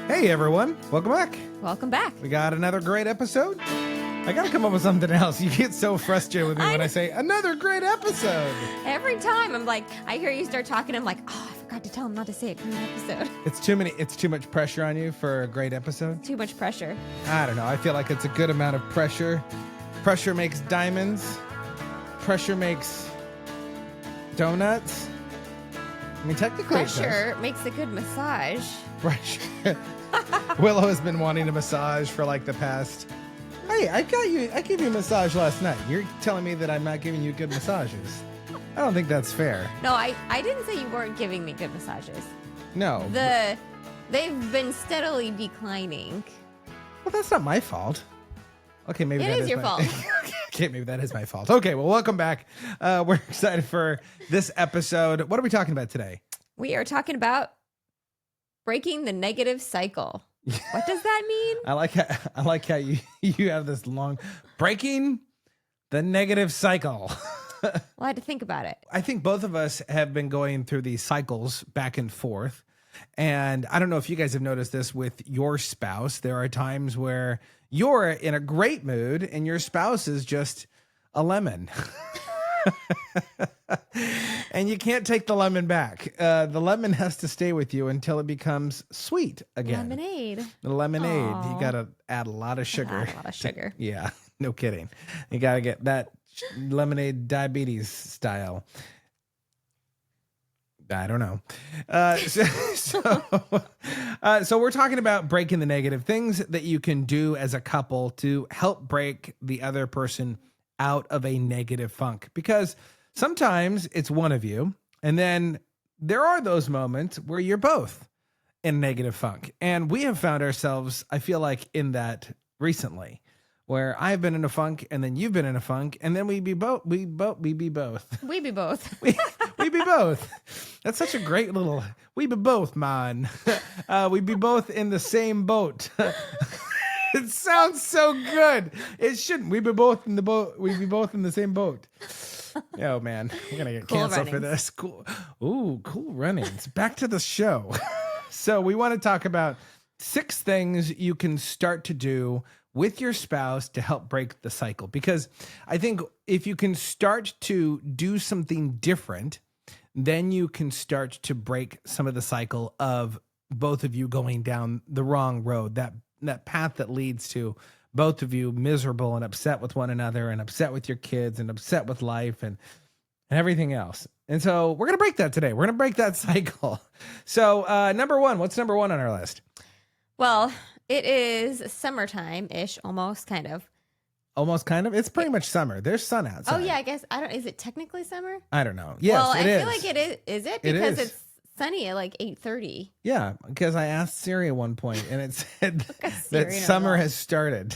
Hey everyone, welcome back. Welcome back. We got another great episode. I gotta come up with something else. You get so frustrated with me when I say another great episode. Every time I'm like, I hear you start talking, I'm like, oh, I forgot to tell him not to say a great episode. It's too much pressure on you for a great episode. Too much pressure. I don't know. I feel like it's a good amount of pressure. Pressure makes diamonds. Pressure makes donuts. I mean, technically, Pressure makes a good massage. Pressure. Willow has been wanting a massage for like the past. Hey, I gave you a massage last night. You're telling me that I'm not giving you good massages. I don't think that's fair. No, I didn't say you weren't giving me good massages. No. They've been steadily declining. Well, that's not my fault. Okay, maybe it is your fault. Okay, maybe that is my fault. Okay, well, welcome back. We're excited for this episode. What are we talking about today? We are talking about breaking the negative cycle. What does that mean? I like how you have this long breaking the negative cycle. Well, I had to think about it. I think both of us have been going through these cycles back and forth. And I don't know if you guys have noticed this with your spouse. There are times where you're in a great mood and your spouse is just a lemon. And you can't take the lemon back. The lemon has to stay with you until it becomes sweet again. Lemonade. The lemonade. Aww. You got to add a lot of sugar. Add a lot of sugar. Yeah, no kidding. You got to get that lemonade diabetes style. I don't know. So we're talking about breaking the negative, things that you can do as a couple to help break the other person out of a negative funk. Because sometimes it's one of you, and then there are those moments where you're both in a negative funk. And we have found ourselves, I feel like, in that recently, where I've been in a funk and then you've been in a funk, and then we be both. We be both. we be both. That's such a great little, we be both, man. We be both in the same boat. It sounds so good. It shouldn't. We be both in the boat. We be both in the same boat. Oh man, we're gonna get canceled for this. Cool. Ooh, cool runnings. Back to the show. So we want to talk about 6 things you can start to do with your spouse to help break the cycle. Because I think if you can start to do something different, then you can start to break some of the cycle of both of you going down the wrong road, that path that leads to both of you miserable and upset with one another and upset with your kids and upset with life and everything else. And so we're going to break that today. We're going to break that cycle. So number 1, what's number 1 on our list? Well, it is summertime-ish, almost, kind of. Almost kind of? It's pretty much summer. There's sun outside. Oh, yeah, I guess. Is it technically summer? I don't know. Yes, well, it is. I feel like it is. Is it? Because it's sunny at like 8:30. Yeah, because I asked Siri at one point and it said that summer has started.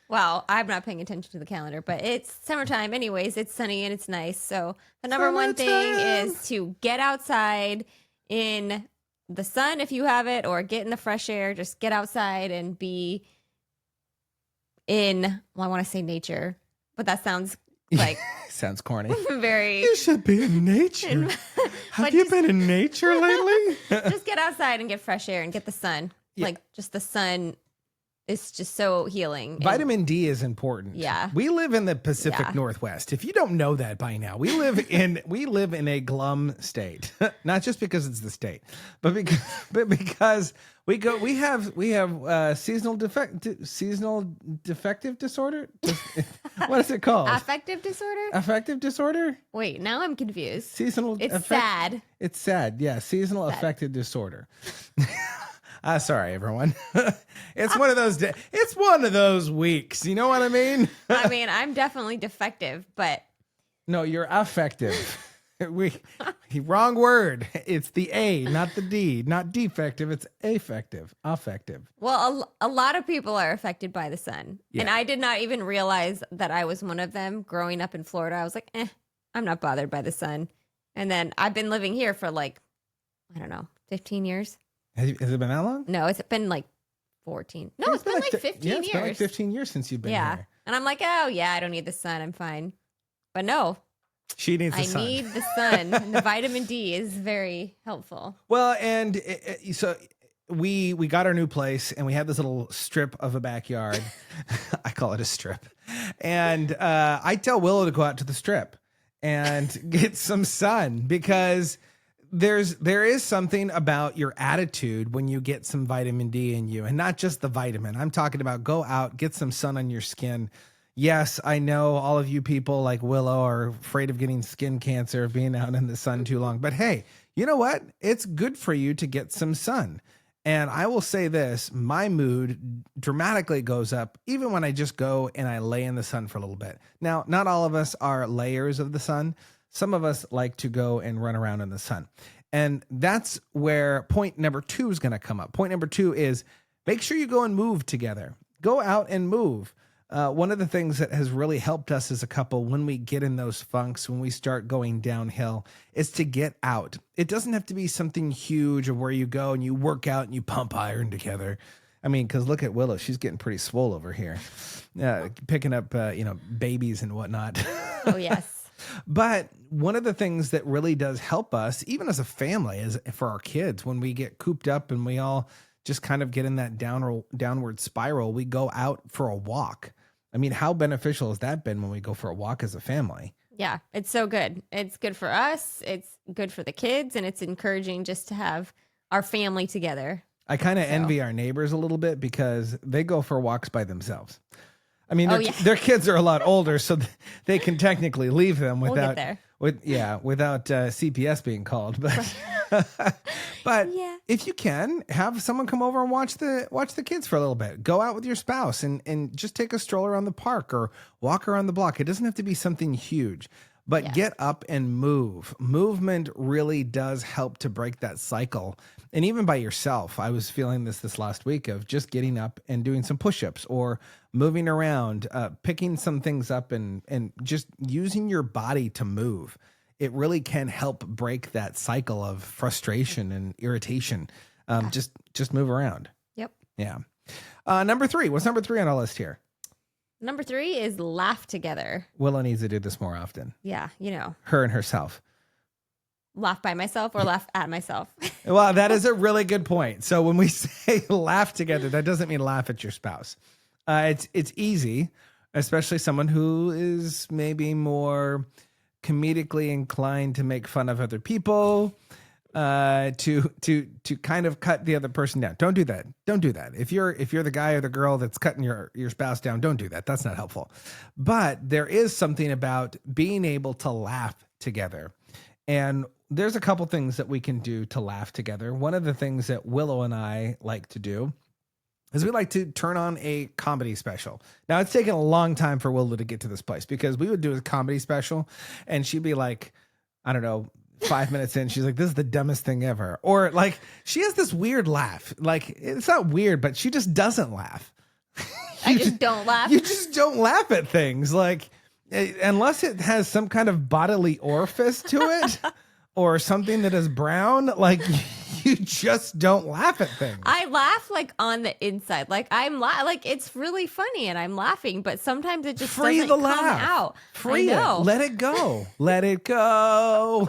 Well, I'm not paying attention to the calendar, but it's summertime anyways. It's sunny and it's nice. So the number one thing is to get outside in the sun if you have it, or get in the fresh air. Just get outside and be in, well, I want to say nature, but that sounds like sounds corny. Very. You should be in nature. Have you been in nature lately? Just get outside and get fresh air and get the sun. Yeah. Like, just the sun is just so healing. Vitamin D is important. Yeah. We live in the Pacific Northwest. If you don't know that by now, we live in a glum state. Not just because it's the state, but because we have seasonal defective disorder. What is it called? Affective disorder? Affective disorder? Wait, now I'm confused. Seasonal. It's sad. It's sad. Yeah, seasonal affective disorder. Sorry, everyone. It's one of those days. It's one of those weeks. You know what I mean? I mean, I'm definitely defective, but no, you're affective. Wrong word. It's the A, not the D. Not defective. It's affective. Affective. Well, a lot of people are affected by the sun, and I did not even realize that I was one of them. Growing up in Florida, I was like, I'm not bothered by the sun. And then I've been living here for like, I don't know, 15 years. Has it been that long? No, it's been like 14. No, it's been like 15 years. It's been like 15 years since you've been here. And I'm like, oh, yeah, I don't need the sun. I'm fine. But no. She needs the sun. I need the sun. And the vitamin D is very helpful. Well, and so we got our new place and we had this little strip of a backyard. I call it a strip. And I tell Willow to go out to the strip and get some sun because there is something about your attitude when you get some vitamin D in you, and not just the vitamin. I'm talking about go out, get some sun on your skin. Yes, I know all of you people like Willow are afraid of getting skin cancer, being out in the sun too long. But hey, you know what? It's good for you to get some sun. And I will say this, my mood dramatically goes up even when I just go and I lay in the sun for a little bit. Now, not all of us are layers of the sun. Some of us like to go and run around in the sun. And that's where point number 2 is going to come up. Point number 2 is make sure you go and move together. Go out and move. One of the things that has really helped us as a couple when we get in those funks, when we start going downhill, is to get out. It doesn't have to be something huge or where you go and you work out and you pump iron together. I mean, because look at Willow. She's getting pretty swole over here, picking up, babies and whatnot. Oh, yes. But one of the things that really does help us, even as a family, is for our kids, when we get cooped up and we all just kind of get in that downward spiral, we go out for a walk. I mean, how beneficial has that been when we go for a walk as a family? Yeah, it's so good. It's good for us. It's good for the kids. And it's encouraging just to have our family together. I kind of envy our neighbors a little bit because they go for walks by themselves. I mean, their kids are a lot older, so they can technically leave them without CPS being called. But if you can, have someone come over and watch the kids for a little bit. Go out with your spouse and just take a stroll around the park or walk around the block. It doesn't have to be something huge, but get up and move. Movement really does help to break that cycle. And even by yourself, I was feeling this last week of just getting up and doing some push-ups or moving around, picking some things up and just using your body to move. It really can help break that cycle of frustration and irritation. Just move around. Yep. Yeah. Number 3. What's number 3 on our list here? Number 3 is laugh together. Willow needs to do this more often. Yeah, Her and herself. Laugh by myself or laugh at myself. Well, that is a really good point. So when we say laugh together, that doesn't mean laugh at your spouse. It's easy, especially someone who is maybe more comedically inclined to make fun of other people, to kind of cut the other person down. Don't do that. Don't do that. If you're the guy or the girl that's cutting your spouse down, don't do that. That's not helpful. But there is something about being able to laugh together. And there's a couple things that we can do to laugh together. One of the things that Willow and I like to do is we like to turn on a comedy special. Now, it's taken a long time for Willow to get to this place because we would do a comedy special and she'd be like, I don't know, 5 minutes in, she's like, this is the dumbest thing ever. Or like, she has this weird laugh. Like, it's not weird, but she just doesn't laugh. I just don't laugh. You just don't laugh at things. Like, unless it has some kind of bodily orifice to it or something that is brown, like you just don't laugh at things. I laugh like on the inside. Like like it's really funny and I'm laughing, but sometimes it just doesn't come out. Free it. Let it go. Let it go.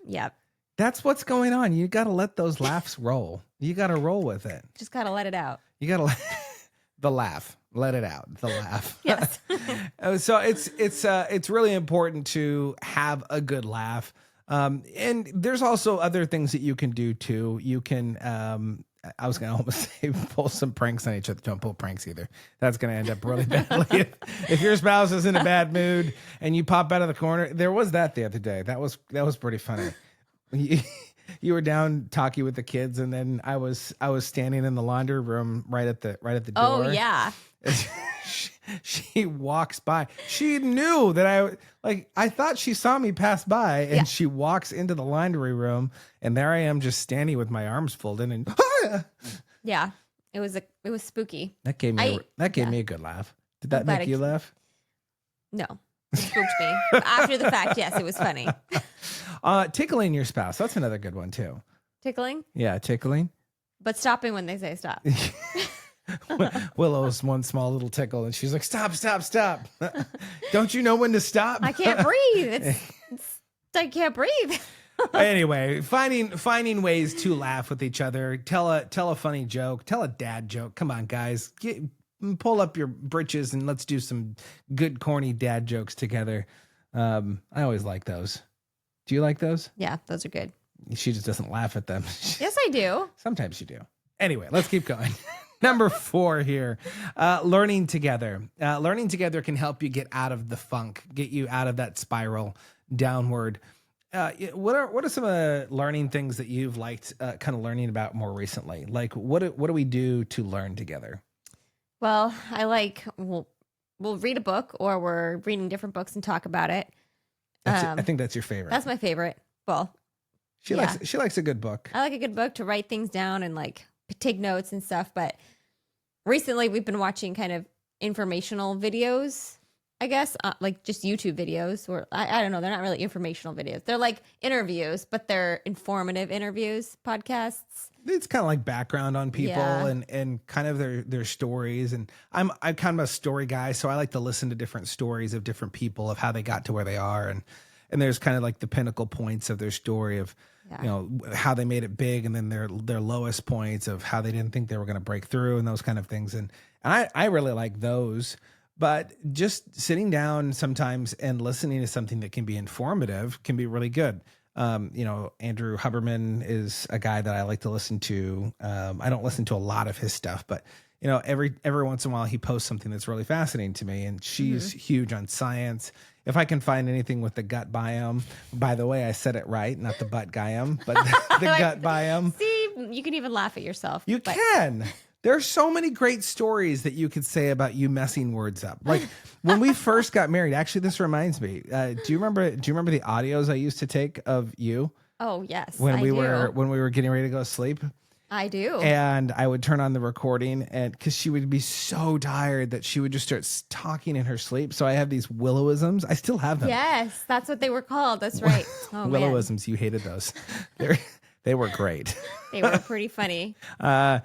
Yep. That's what's going on. You got to let those laughs roll. You got to roll with it. Just got to let it out. You got to let the laugh. Let it out. The laugh. Yes. So it's really important to have a good laugh. And there's also other things that you can do too. You can, I was going to almost say pull some pranks on each other. Don't pull pranks either. That's going to end up really badly. If your spouse is in a bad mood and you pop out of the corner, there was that the other day. That was pretty funny. You were down talking with the kids, and then I was standing in the laundry room right at the door. Oh yeah. She walks by. She knew that I thought she saw me pass by, and she walks into the laundry room, and there I am just standing with my arms folded and yeah, it was spooky. That gave me a good laugh. Did that make you laugh? No. It spooked me. After the fact, yes, it was funny. Tickling your spouse. That's another good one too. Tickling? Yeah, tickling. But stopping when they say stop. Willow's one small little tickle and she's like, stop. Don't you know when to stop? I can't breathe. I can't breathe. Anyway, finding ways to laugh with each other. Tell a funny joke. Tell a dad joke. Come on, guys. Pull up your britches and let's do some good corny dad jokes together. I always like those. Do you like those? Yeah, those are good. She just doesn't laugh at them. Yes, I do. Sometimes you do. Anyway, let's keep going. Number 4 here, learning together. Learning together can help you get out of the funk, get you out of that spiral downward. What are some of the learning things that you've liked kind of learning about more recently? Like what do we do to learn together? Well, I like we'll read a book, or we're reading different books and talk about it. I think that's your favorite. That's my favorite. Well, she likes a good book. I like a good book to write things down and like take notes and stuff. But recently we've been watching kind of informational videos, I guess, like just YouTube videos, or I don't know. They're not really informational videos. They're like interviews, but they're informative interviews, podcasts. It's kind of like background on people Yeah. and kind of their stories. And I'm kind of a story guy, so I like to listen to different stories of different people, of how they got to where they are. And there's kind of like the pinnacle points of their story of, Yeah. you know, how they made it big, and then their lowest points of how they didn't think they were going to break through, and those kind of things. And I really like those. But just sitting down sometimes and listening to something that can be informative can be really good. You know, Andrew Huberman is a guy that I like to listen to. I don't listen to a lot of his stuff, but you know, every once in a while he posts something that's really fascinating to me. And she's huge on science. If I can find anything with the gut biome, by the way, I said it right, not the butt biome, but the gut biome. See, you can even laugh at yourself. You can. There's so many great stories that you could say about you messing words up. Like when we first got married, actually, this reminds me. Do you remember the audios I used to take of you Oh yes, when we do. were getting ready to go to sleep? I do. And I would turn on the recording, and because she would be so tired that she would just start talking in her sleep. So I have these Willowisms. I still have them. Yes, that's what they were called. That's right. Oh man, Willowisms. You hated those. They were great. they were pretty funny.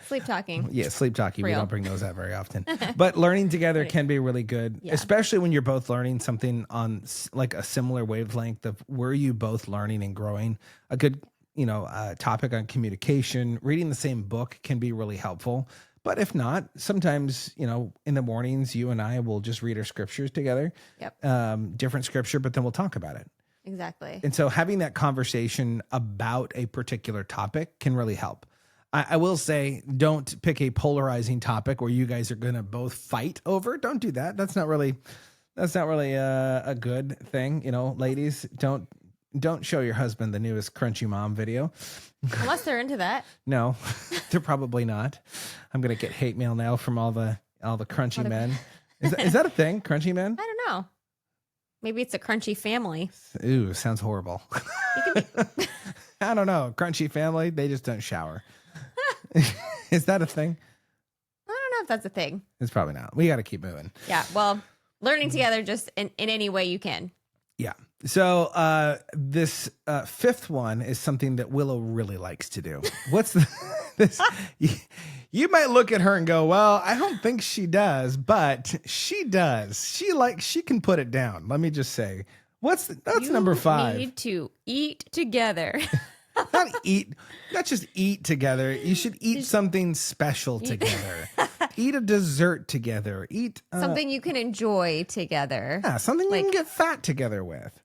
Sleep talking. Yeah, sleep talking. We Real. don't bring those out very often. But learning together can be really good, Yeah. especially when you're both learning something on like a similar wavelength of where you both learning and growing. A good, topic on communication, reading the same book can be really helpful. But if not, sometimes, in the mornings, you and I will just read our scriptures together. Yep. Different scripture, but then we'll talk about it. Exactly. And so having that conversation about a particular topic can really help. I will say, don't pick a polarizing topic where you guys are going to both fight over. Don't do that. That's not really a good thing. Ladies, don't show your husband the newest Crunchy Mom video. Unless they're into that. No, they're probably not. I'm going to get hate mail now from all the crunchy men. Is that a thing? Crunchy men? I don't know. Maybe it's a crunchy family. Ooh, sounds horrible. I don't know. Crunchy family, they just don't shower. Is that a thing? I don't know if that's a thing. It's probably not. We got to keep moving. Yeah. Well, learning together just in any way you can. Yeah. So this fifth one is something that Willow really likes to do. What's this? You might look at her and go, well, I don't think she does, but she does. She can put it down. Let me just say, that's number 5. You need to eat together. Not just eat together. You should eat something special together. Eat a dessert together. Eat something you can enjoy together. Yeah, something you can get fat together with.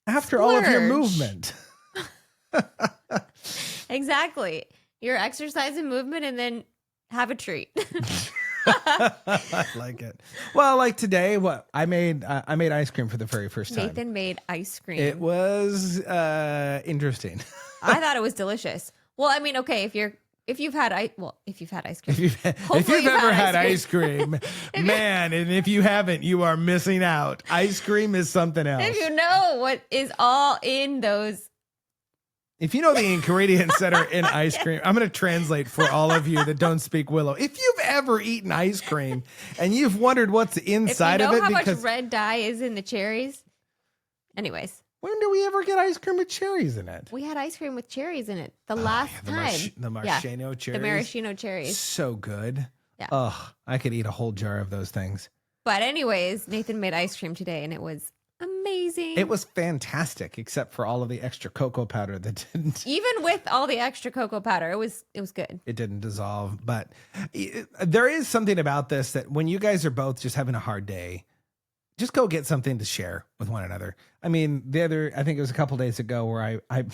After all of your movement. Exactly. Your exercise and movement, and then have a treat. I like it. Well, like today, I made ice cream for the very first time. Nathan made ice cream. It was interesting. I thought it was delicious. Well, I mean, okay, if you've had ice cream. If you've ever had ice cream, man, and if you haven't, you are missing out. Ice cream is something else. If you know what is all in those. If you know the ingredients that are in ice cream, I'm going to translate for all of you that don't speak Willow. If you've ever eaten ice cream and you've wondered what's inside of it, how much red dye is in the cherries. Anyways. When do we ever get ice cream with cherries in it? We had ice cream with cherries in it the last time. The maraschino cherries. The maraschino cherries. So good. Yeah. Oh, I could eat a whole jar of those things. But anyways, Nathan made ice cream today and it was amazing. amazing. It was fantastic, except for all of the extra cocoa powder that didn't. Even with all the extra cocoa powder, it was good. It didn't dissolve. But there is something about this that when you guys are both just having a hard day, just go get something to share with one another. I mean, I think it was a couple days ago where I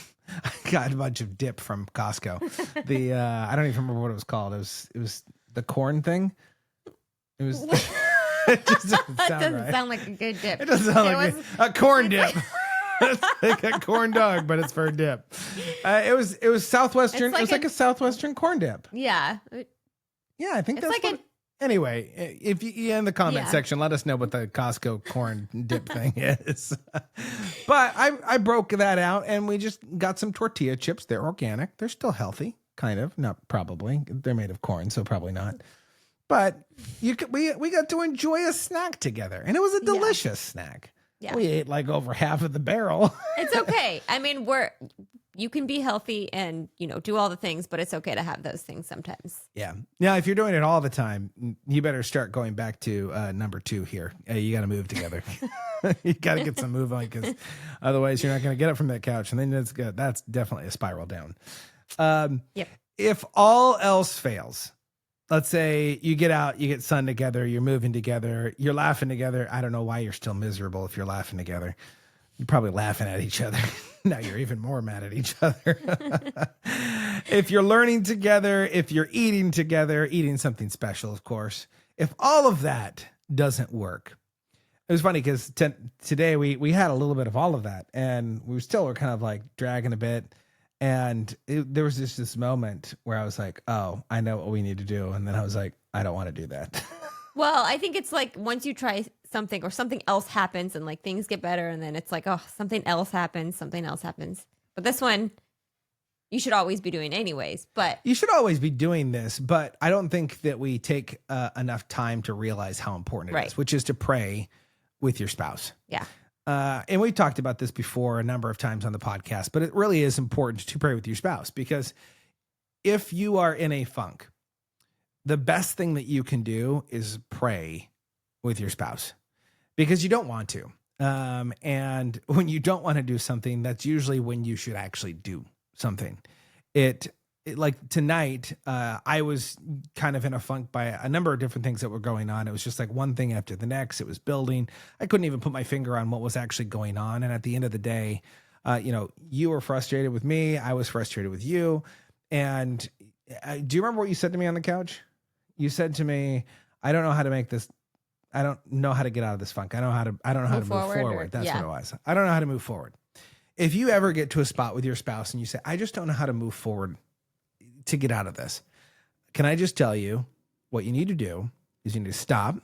got a bunch of dip from Costco. I don't even remember what it was called. It was the corn thing. It was. It just doesn't That sound doesn't right. sound like a good dip. It doesn't sound like a corn dip. It's like a corn dog, but it's for a dip. It was Southwestern. It was like a Southwestern corn dip. Yeah. Yeah, I think It's that's like what. Anyway, if you in the comment section, let us know what the Costco corn dip thing is. But I broke that out, and we just got some tortilla chips. They're organic. They're still healthy, kind of. Not probably. They're made of corn, so probably not. But we got to enjoy a snack together, and it was a delicious snack. Yeah. We ate like over half of the barrel. It's okay. I mean, you can be healthy and, do all the things, but it's okay to have those things sometimes. Yeah. Now, if you're doing it all the time, you better start going back to number 2 here. You got to move together. You got to get some move on, because otherwise you're not going to get up from that couch. And then that's definitely a spiral down. Yep. If all else fails, let's say you get out, you get sun together, you're moving together, you're laughing together. I don't know why you're still miserable if you're laughing together. You're probably laughing at each other. Now you're even more mad at each other. If you're learning together, if you're eating together, eating something special, of course. If all of that doesn't work, it was funny because today we had a little bit of all of that, and we were kind of like dragging a bit. And there was this moment where I was like, oh, I know what we need to do. And then I was like, I don't want to do that. Well, I think it's like once you try something or something else happens and like things get better, and then it's like, oh, something else happens. But this one, you should always be doing anyways. But you should always be doing this. But I don't think that we take enough time to realize how important it is, which is to pray with your spouse. Yeah. And we've talked about this before a number of times on the podcast, but it really is important to pray with your spouse, because if you are in a funk, the best thing that you can do is pray with your spouse, because you don't want to. And when you don't want to do something, that's usually when you should actually do something. It like tonight, I was kind of in a funk by a number of different things that were going on. It was just like one thing after the next. It was building. I couldn't even put my finger on what was actually going on. And at the end of the day, you were frustrated with me. I was frustrated with you. And do you remember what you said to me on the couch? You said to me, I don't know how to make this. I don't know how to get out of this funk. I don't know how to move forward. That's what it was. I don't know how to move forward. If you ever get to a spot with your spouse and you say, I just don't know how to move forward to get out of this, can I just tell you what you need to do is you need to stop,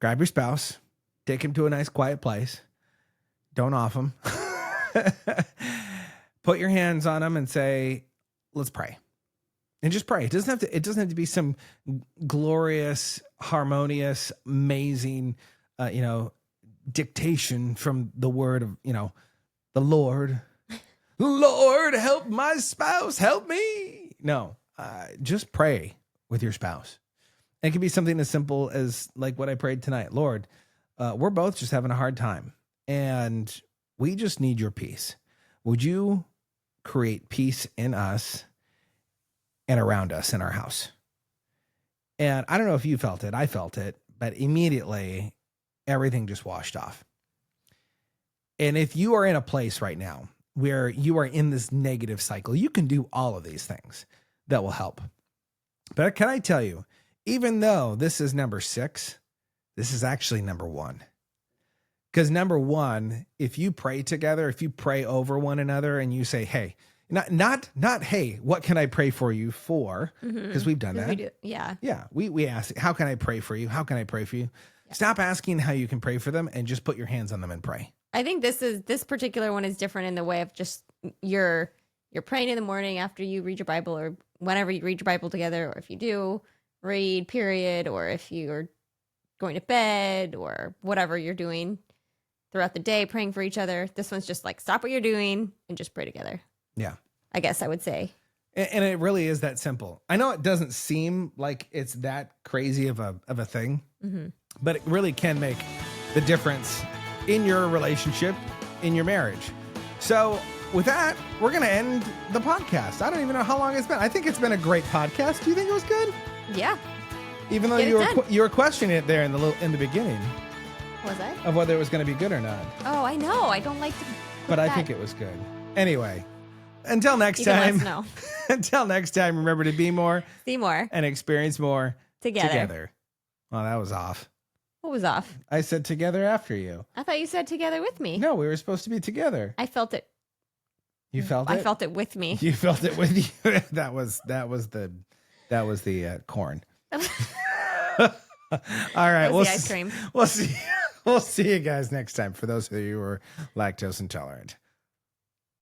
grab your spouse, take him to a nice quiet place. Don't off him. Put your hands on him and say, let's pray. And just pray. It doesn't have to be some glorious, harmonious, amazing, dictation from the word of, the Lord. Lord, help my spouse, help me. No, just pray with your spouse. It can be something as simple as like what I prayed tonight. Lord, we're both just having a hard time, and we just need your peace. Would you create peace in us and around us in our house? And I don't know if you felt it. I felt it, but immediately everything just washed off. And if you are in a place right now where you are in this negative cycle, you can do all of these things that will help. But can I tell you, even though this is number 6, this is actually number 1. Because number 1, if you pray together, if you pray over one another and you say, hey, not hey, what can I pray for you for? Because we've done that. We do. Yeah. Yeah. We ask, how can I pray for you? How can I pray for you? Yeah. Stop asking how you can pray for them and just put your hands on them and pray. I think this particular one is different in the way of just you're praying in the morning after you read your Bible, or whenever you read your Bible together, or if you do read, period, or if you're going to bed or whatever you're doing throughout the day, praying for each other. This one's just like, stop what you're doing and just pray together. Yeah. I guess I would say. And it really is that simple. I know it doesn't seem like it's that crazy of a thing, but it really can make the difference in your relationship, in your marriage. So with that, we're going to end the podcast. I don't even know how long it's been. I think it's been a great podcast. Do you think it was good? Yeah. Even though you were questioning it there in the beginning. Was I? Of whether it was going to be good or not. Oh, I know. I don't like to. But I think it was good. Anyway, until next You can time. let us know. Until next time, remember to be more, See more and experience more together. Well, that was off. What was off? I said together after you. I thought you said together with me. No, we were supposed to be together. I felt it. You felt it? I felt it with me. You felt it with you. that was the corn. All right, That was the ice cream. We'll see you guys next time. For those of you who are lactose intolerant.